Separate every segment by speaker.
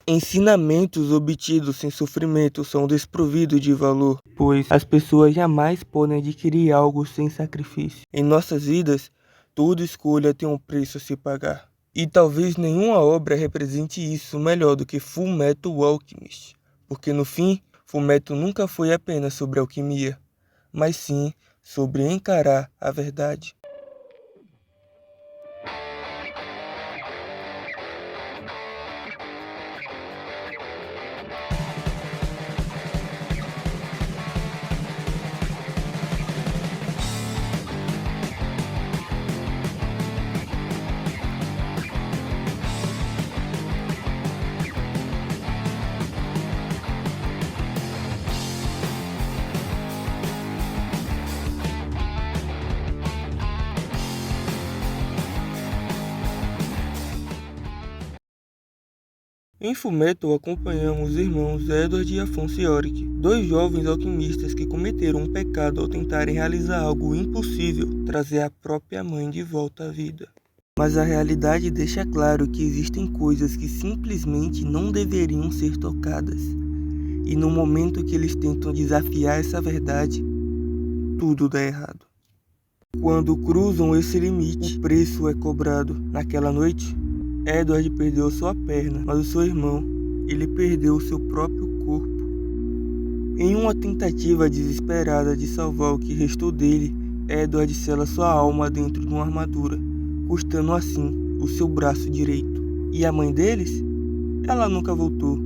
Speaker 1: Ensinamentos obtidos sem sofrimento são desprovidos de valor, pois as pessoas jamais podem adquirir algo sem sacrifício. Em nossas vidas, toda escolha tem um preço a se pagar. E talvez nenhuma obra represente isso melhor do que Fullmetal Alchemist, porque no fim, Fullmetal nunca foi apenas sobre alquimia, mas sim sobre encarar a verdade. Em Fullmetal acompanhamos os irmãos Edward e Afonso Yorick, dois jovens alquimistas que cometeram um pecado ao tentarem realizar algo impossível, trazer a própria mãe de volta à vida. Mas a realidade deixa claro que existem coisas que simplesmente não deveriam ser tocadas. E no momento que eles tentam desafiar essa verdade, tudo dá errado. Quando cruzam esse limite, o preço é cobrado. Naquela noite, Edward perdeu sua perna, mas o seu irmão, ele perdeu seu próprio corpo. Em uma tentativa desesperada de salvar o que restou dele, Edward sela sua alma dentro de uma armadura, custando assim o seu braço direito. E a mãe deles? Ela nunca voltou.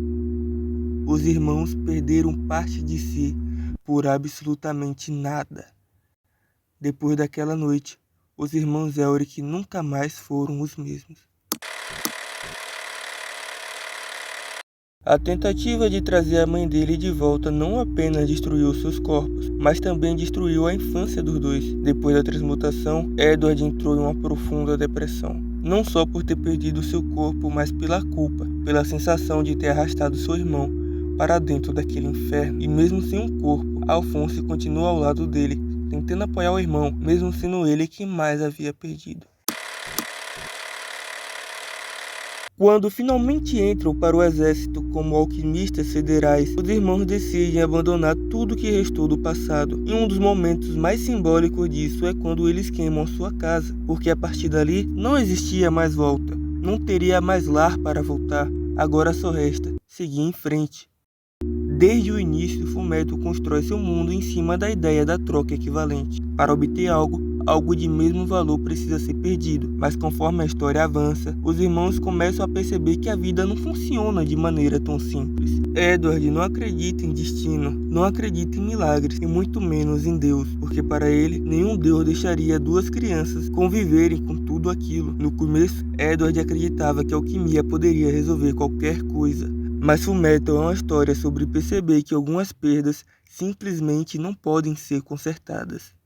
Speaker 1: Os irmãos perderam parte de si por absolutamente nada. Depois daquela noite, os irmãos Elric nunca mais foram os mesmos. A tentativa de trazer a mãe dele de volta não apenas destruiu seus corpos, mas também destruiu a infância dos dois. Depois da transmutação, Edward entrou em uma profunda depressão. Não só por ter perdido seu corpo, mas pela culpa, pela sensação de ter arrastado seu irmão para dentro daquele inferno. E mesmo sem um corpo, Alphonse continua ao lado dele, tentando apoiar o irmão, mesmo sendo ele quem mais havia perdido. Quando finalmente entram para o exército como alquimistas federais, os irmãos decidem abandonar tudo que restou do passado. E um dos momentos mais simbólicos disso é quando eles queimam sua casa, porque a partir dali não existia mais volta, não teria mais lar para voltar, agora só resta seguir em frente. Desde o início, Fullmetal constrói seu mundo em cima da ideia da troca equivalente. Para obter algo de mesmo valor precisa ser perdido, mas conforme a história avança, os irmãos começam a perceber que a vida não funciona de maneira tão simples. Edward não acredita em destino, não acredita em milagres e muito menos em Deus, porque para ele, nenhum Deus deixaria duas crianças conviverem com tudo aquilo. No começo, Edward acreditava que a alquimia poderia resolver qualquer coisa, mas Fullmetal é uma história sobre perceber que algumas perdas simplesmente não podem ser consertadas.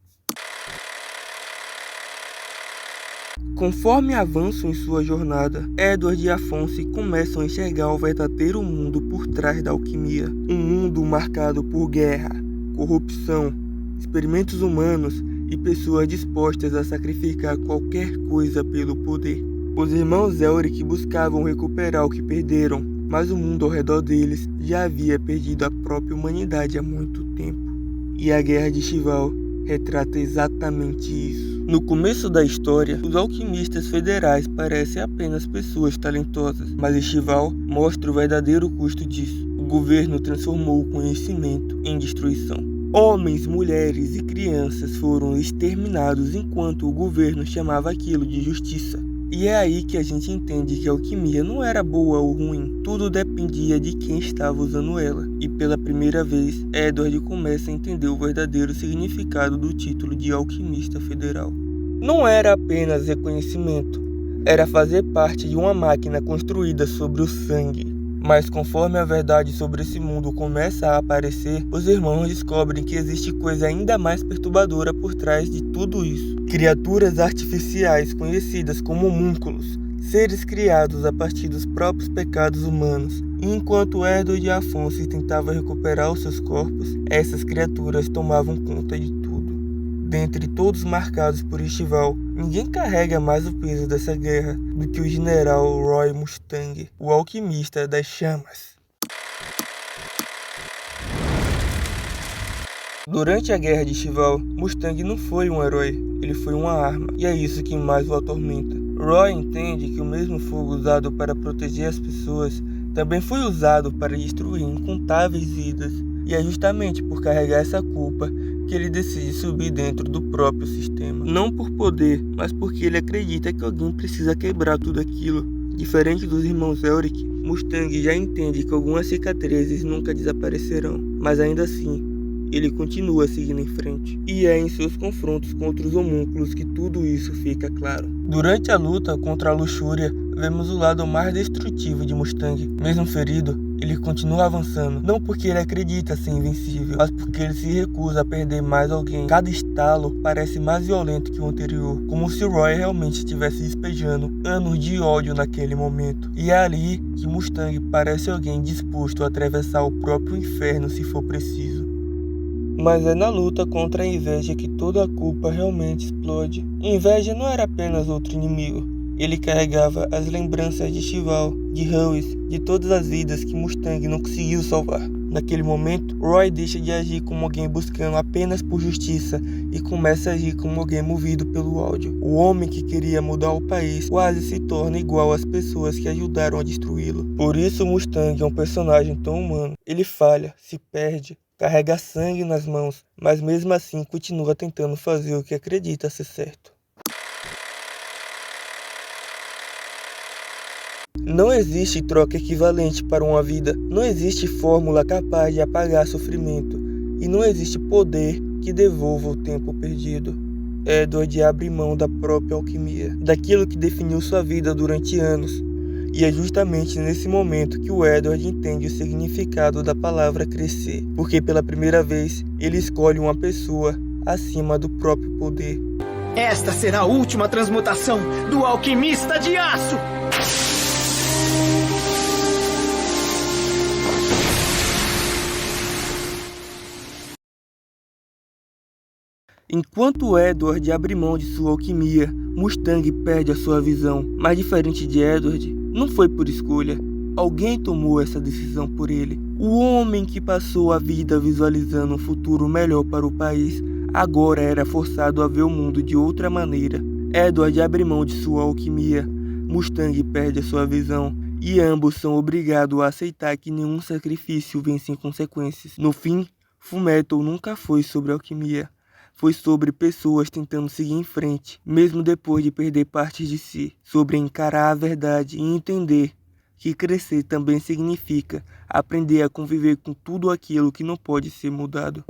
Speaker 1: Conforme avançam em sua jornada, Edward e Afonso começam a enxergar o verdadeiro mundo por trás da alquimia. Um mundo marcado por guerra, corrupção, experimentos humanos e pessoas dispostas a sacrificar qualquer coisa pelo poder. Os irmãos Elric buscavam recuperar o que perderam, mas o mundo ao redor deles já havia perdido a própria humanidade há muito tempo. E a Guerra de Chival retrata exatamente isso. No começo da história, os alquimistas federais parecem apenas pessoas talentosas, mas Estival mostra o verdadeiro custo disso. O governo transformou o conhecimento em destruição. Homens, mulheres e crianças foram exterminados enquanto o governo chamava aquilo de justiça. E é aí que a gente entende que a alquimia não era boa ou ruim, tudo dependia de quem estava usando ela. E pela primeira vez, Edward começa a entender o verdadeiro significado do título de alquimista federal. Não era apenas reconhecimento, era fazer parte de uma máquina construída sobre o sangue. Mas conforme a verdade sobre esse mundo começa a aparecer, os irmãos descobrem que existe coisa ainda mais perturbadora por trás de tudo isso. Criaturas artificiais conhecidas como homúnculos, seres criados a partir dos próprios pecados humanos. E enquanto Edward e Afonso tentavam recuperar os seus corpos, essas criaturas tomavam conta de tudo. Dentre todos marcados por Estival, ninguém carrega mais o peso dessa guerra do que o general Roy Mustang, o alquimista das chamas. Durante a Guerra de Chival, Mustang não foi um herói, ele foi uma arma, e é isso que mais o atormenta. Roy entende que o mesmo fogo usado para proteger as pessoas também foi usado para destruir incontáveis vidas, e é justamente por carregar essa culpa que ele decide subir dentro do próprio sistema. Não por poder, mas porque ele acredita que alguém precisa quebrar tudo aquilo. Diferente dos irmãos Elric, Mustang já entende que algumas cicatrizes nunca desaparecerão, mas ainda assim, ele continua seguindo em frente. E é em seus confrontos contra os homúnculos que tudo isso fica claro. Durante a luta contra a luxúria, vemos o lado mais destrutivo de Mustang. Mesmo ferido, ele continua avançando, não porque ele acredita ser invencível, mas porque ele se recusa a perder mais alguém. Cada estalo parece mais violento que o anterior, como se Roy realmente estivesse despejando anos de ódio naquele momento. E é ali que Mustang parece alguém disposto a atravessar o próprio inferno se for preciso. Mas é na luta contra a inveja que toda a culpa realmente explode. Inveja não era apenas outro inimigo. Ele carregava as lembranças de Chival, de Hawes, de todas as vidas que Mustang não conseguiu salvar. Naquele momento, Roy deixa de agir como alguém buscando apenas por justiça e começa a agir como alguém movido pelo ódio. O homem que queria mudar o país quase se torna igual às pessoas que ajudaram a destruí-lo. Por isso Mustang é um personagem tão humano. Ele falha, se perde, carrega sangue nas mãos, mas mesmo assim continua tentando fazer o que acredita ser certo. Não existe troca equivalente para uma vida, não existe fórmula capaz de apagar sofrimento, e não existe poder que devolva o tempo perdido. Edward abre mão da própria alquimia, daquilo que definiu sua vida durante anos, e é justamente nesse momento que o Edward entende o significado da palavra crescer, porque pela primeira vez ele escolhe uma pessoa acima do próprio poder.
Speaker 2: Esta será a última transmutação do alquimista de aço!
Speaker 1: Enquanto Edward abre mão de sua alquimia, Mustang perde a sua visão. Mas diferente de Edward, não foi por escolha. Alguém tomou essa decisão por ele. O homem que passou a vida visualizando um futuro melhor para o país, agora era forçado a ver o mundo de outra maneira. Edward abre mão de sua alquimia, Mustang perde a sua visão, e ambos são obrigados a aceitar que nenhum sacrifício vem sem consequências. No fim, Fullmetal nunca foi sobre alquimia. Foi sobre pessoas tentando seguir em frente, mesmo depois de perder partes de si. Sobre encarar a verdade e entender que crescer também significa aprender a conviver com tudo aquilo que não pode ser mudado.